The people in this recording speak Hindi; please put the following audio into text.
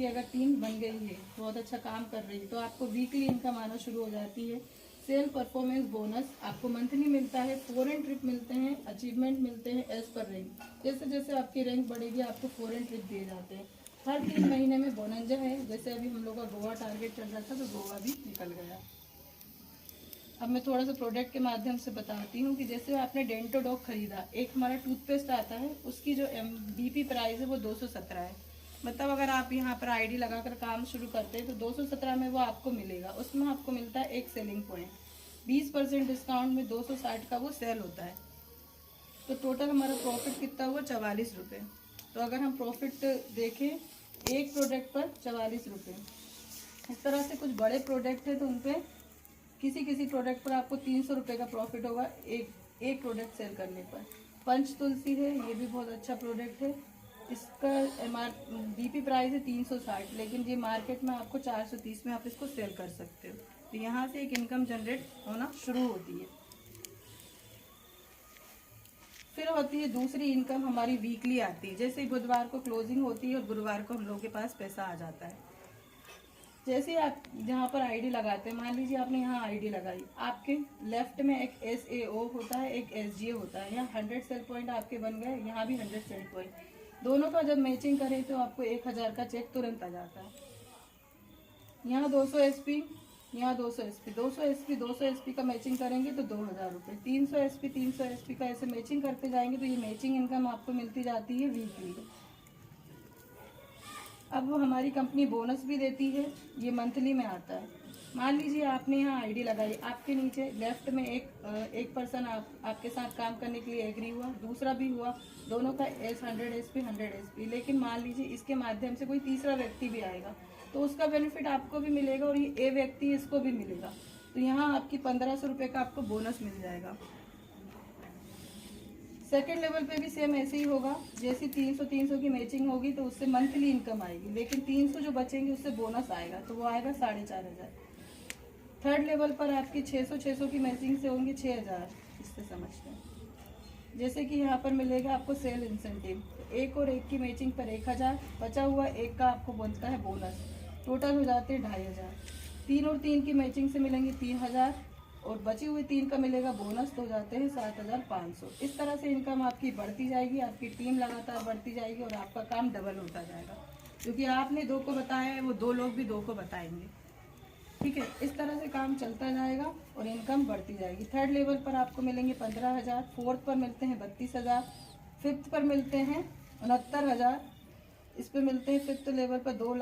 आपकी अगर 3 बन गई है, बहुत अच्छा काम कर रही है, तो आपको वीकली इनकम आना शुरू हो जाती है। सेल परफॉर्मेंस बोनस आपको मंथली मिलता है, फॉरेन ट्रिप मिलते हैं, अचीवमेंट मिलते हैं एज पर रैंक। जैसे जैसे आपकी रैंक बढ़ेगी आपको फॉरेन ट्रिप दिए जाते हैं। हर 3 महीने में बोनंजा है। जैसे अभी हम लोग का गोवा टारगेट चल रहा था तो गोवा भी निकल गया। अब मैं थोड़ा सा प्रोडक्ट के माध्यम से बताती हूँ कि जैसे आपने डेंटोडॉग खरीदा, एक हमारा टूथपेस्ट आता है, उसकी जो MBP प्राइस है वो 217 है। मतलब अगर आप यहाँ पर आईडी लगाकर काम शुरू करते हैं तो 217 में वो आपको मिलेगा। उसमें आपको मिलता है एक सेलिंग पॉइंट, 20% डिस्काउंट में 260 का वो सेल होता है। तो टोटल हमारा प्रॉफिट कितना हुआ, 44 रुपये। तो अगर हम प्रॉफिट देखें एक प्रोडक्ट पर 44 रुपये, इस तरह से कुछ बड़े प्रोडक्ट है तो उन पर किसी किसी प्रोडक्ट पर आपको 300 रुपये का प्रॉफिट होगा एक प्रोडक्ट सेल करने पर। पंच तुलसी है, ये भी बहुत अच्छा प्रोडक्ट है। इसका MRP प्राइस है 360, लेकिन ये मार्केट में आपको 430 में आप इसको सेल कर सकते हो। तो यहाँ से एक इनकम जनरेट होना शुरू होती है। फिर होती है दूसरी इनकम, हमारी वीकली आती है। जैसे बुधवार को क्लोजिंग होती है और गुरुवार को हम लोगों के पास पैसा आ जाता है। जैसे आप जहाँ पर आईडी लगाते हैं, मान लीजिए आपने यहाँ आईडी लगाई, आपके लेफ्ट में एक SAO होता है, एक SGA होता है। यहाँ 100 सेल पॉइंट आपके बन गए, यहाँ भी 100 सेल पॉइंट। दोनों का जब मैचिंग करें तो आपको 1000 का चेक तुरंत आ जाता है। यहाँ 200 SP, यहाँ 200 SP, 200 SP, 200 SP का मैचिंग करेंगे तो 2000 रुपये, 300 SP, 300 SP का ऐसे मैचिंग करते जाएंगे तो ये मैचिंग इनकम आपको मिलती जाती है वीकली। अब वो हमारी कंपनी बोनस भी देती है, ये मंथली में आता है। मान लीजिए आपने यहाँ आईडी लगाई, आपके नीचे लेफ्ट में एक पर्सन आपके साथ काम करने के लिए एग्री हुआ, दूसरा भी हुआ, दोनों का 100 SP 100 SP। लेकिन मान लीजिए इसके माध्यम से कोई तीसरा व्यक्ति भी आएगा तो उसका बेनिफिट आपको भी मिलेगा और ये A व्यक्ति इसको भी मिलेगा। तो यहाँ आपकी 1500 रुपये का आपको बोनस मिल जाएगा। सेकेंड लेवल पे भी सेम ऐसे ही होगा। जैसे 300 की मैचिंग होगी तो उससे मंथली इनकम आएगी, लेकिन 300 जो बचेंगे उससे बोनस आएगा तो वो आएगा 4500। थर्ड लेवल पर आपकी 600 की मैचिंग से होंगे 6000। इससे समझते हैं, जैसे कि यहाँ पर मिलेगा आपको सेल इंसेंटिव, एक और एक की मैचिंग पर 1000, बचा हुआ एक का आपको बनता है बोनस, टोटल हो जाते हैं 2500। 3 और 3 की मैचिंग से मिलेंगे 3000 और बची हुई 3 का मिलेगा बोनस, तो जाते हैं 7500। इस तरह से इनकम आपकी बढ़ती जाएगी, आपकी टीम लगातार बढ़ती जाएगी और आपका काम डबल होता जाएगा। क्योंकि आपने 2 को बताया है, वो 2 लोग भी 2 को बताएंगे। ठीक है, इस तरह से काम चलता जाएगा और इनकम बढ़ती जाएगी। थर्ड लेवल पर आपको मिलेंगे 15000, फोर्थ पर मिलते हैं 32000, फिफ्थ पर मिलते हैं 69000, इस पर मिलते हैं फिफ्थ लेवल पर 2 लाख।